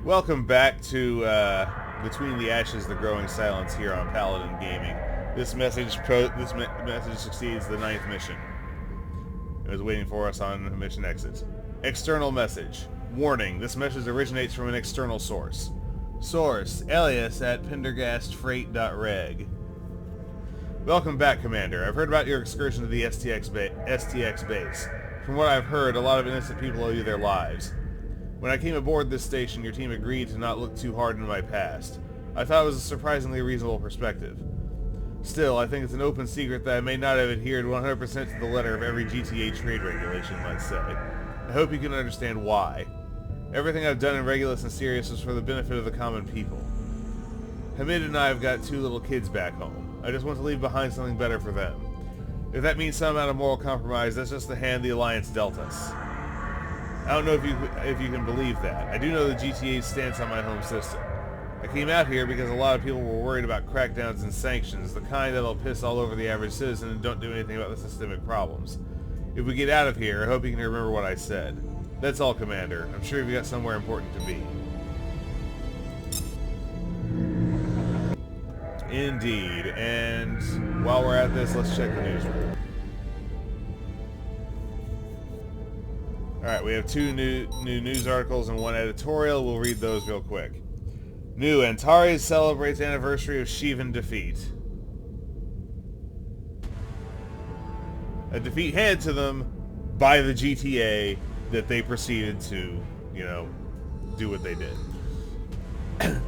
Welcome back to Between the Ashes, the Growing Silence here on Paladin Gaming. This message succeeds the 9th mission. It was waiting for us on mission exit. External message. Warning, this message originates from an external source. Source, alias at pendergastfreight.reg. Welcome back, Commander. I've heard about your excursion to the STX base. From what I've heard, a lot of innocent people owe you their lives. When I came aboard this station, your team agreed to not look too hard into my past. I thought it was a surprisingly reasonable perspective. Still, I think it's an open secret that I may not have adhered 100% to the letter of every GTA trade regulation, let's say. I hope you can understand why. Everything I've done in Regulus and Sirius was for the benefit of the common people. Hamid and I have got 2 little kids back home. I just want to leave behind something better for them. If that means some amount of moral compromise, that's just the hand the Alliance dealt us. I don't know if you can believe that. I do know the GTA's stance on my home system. I came out here because a lot of people were worried about crackdowns and sanctions, the kind that'll piss all over the average citizen and don't do anything about the systemic problems. If we get out of here, I hope you can remember what I said. That's all, Commander. I'm sure you've got somewhere important to be. Indeed. And while we're at this, let's check the newsroom. Alright, we have 2 new news articles and 1 editorial. We'll read those real quick. New, Antares celebrates anniversary of Shivan defeat. A defeat handed to them by the GTA that they proceeded to, do what they did.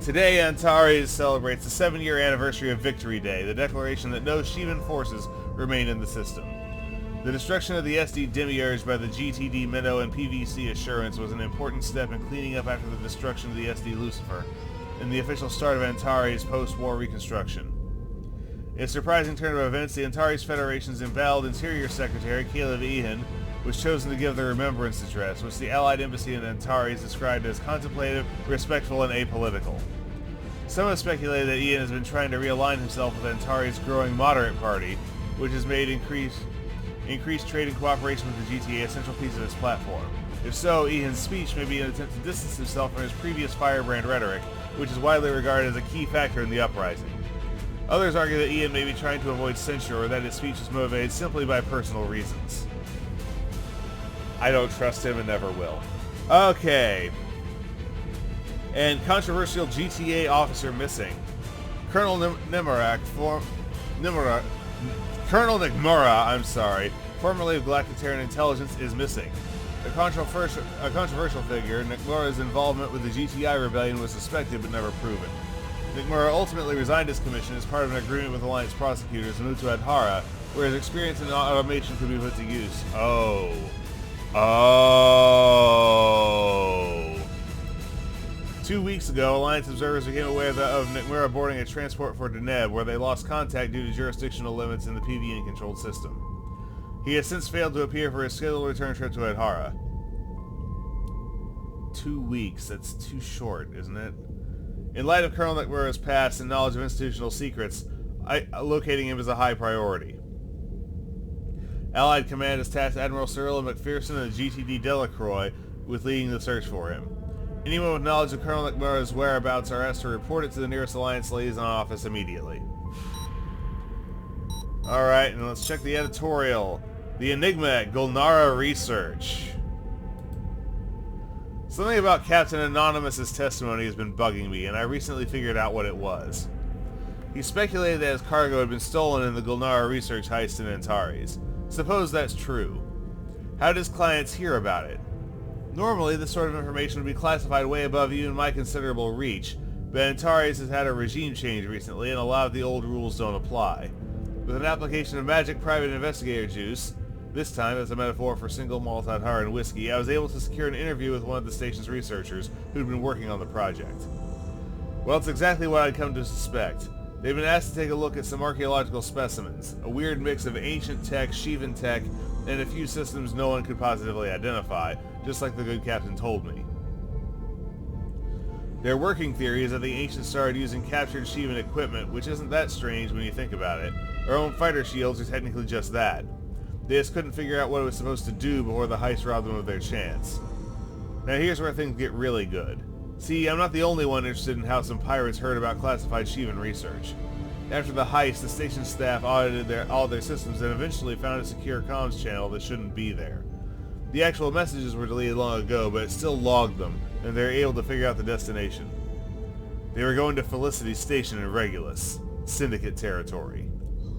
Today, Antares celebrates the 7-year anniversary of Victory Day, the declaration that no Shivan forces remain in the system. The destruction of the SD Demiurge by the GTD Minnow and PVC Assurance was an important step in cleaning up after the destruction of the SD Lucifer, and the official start of Antares' post-war reconstruction. In a surprising turn of events, the Antares Federation's embattled Interior Secretary, Caleb Ehan, was chosen to give the Remembrance Address, which the Allied Embassy in Antares described as contemplative, respectful, and apolitical. Some have speculated that Ehan has been trying to realign himself with Antares' growing moderate party, which has made increased trade and cooperation with the GTA a central piece of its platform. If so, Ehan's speech may be an attempt to distance himself from his previous firebrand rhetoric, which is widely regarded as a key factor in the uprising. Others argue that Ehan may be trying to avoid censure or that his speech was motivated simply by personal reasons. I don't trust him and never will. Okay. And controversial GTA officer missing. Colonel Nimura, formerly of Galactic Terran Intelligence, is missing. A controversial figure, Nikmura's involvement with the GTI rebellion was suspected but never proven. Nikmura ultimately resigned his commission as part of an agreement with Alliance prosecutors and moved to Antares, where his experience in automation could be put to use. Oh. 2 weeks ago, Alliance observers became aware of Nikmura boarding a transport for Deneb, where they lost contact due to jurisdictional limits in the PVN-controlled system. He has since failed to appear for his scheduled return trip to Antares. 2 weeks, that's too short, isn't it? In light of Colonel Nikmura's past and knowledge of institutional secrets, locating him is a high priority. Allied Command has tasked Admiral Cyrilla McPherson and the GTD Delacroix with leading the search for him. Anyone with knowledge of Colonel Nikmura's whereabouts are asked to report it to the nearest Alliance liaison office immediately. Alright, and let's check the editorial. The Enigma at Gulnara Research. Something about Captain Anonymous's testimony has been bugging me, and I recently figured out what it was. He speculated that his cargo had been stolen in the Gulnara Research heist in Antares. Suppose that's true. How did his clients hear about it? Normally, this sort of information would be classified way above even my considerable reach, but Antares has had a regime change recently and a lot of the old rules don't apply. With an application of magic private investigator juice, this time as a metaphor for single malt Antaran whiskey, I was able to secure an interview with one of the station's researchers who'd been working on the project. Well, it's exactly what I'd come to suspect. They've been asked to take a look at some archaeological specimens, a weird mix of ancient tech, Shivan tech, and a few systems no one could positively identify, just like the good captain told me. Their working theory is that the ancients started using captured Shivan equipment, which isn't that strange when you think about it. Our own fighter shields are technically just that. They just couldn't figure out what it was supposed to do before the heist robbed them of their chance. Now here's where things get really good. See, I'm not the only one interested in how some pirates heard about classified Shivan research. After the heist, the station staff audited all their systems and eventually found a secure comms channel that shouldn't be there. The actual messages were deleted long ago, but it still logged them, and they were able to figure out the destination. They were going to Felicity Station in Regulus, Syndicate territory.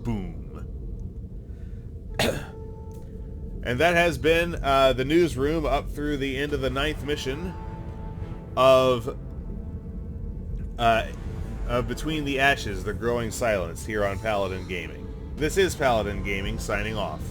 Boom. And that has been the newsroom up through the end of the 9th mission of Between the Ashes, the Growing Silence here on Paladin Gaming. This is Paladin Gaming signing off.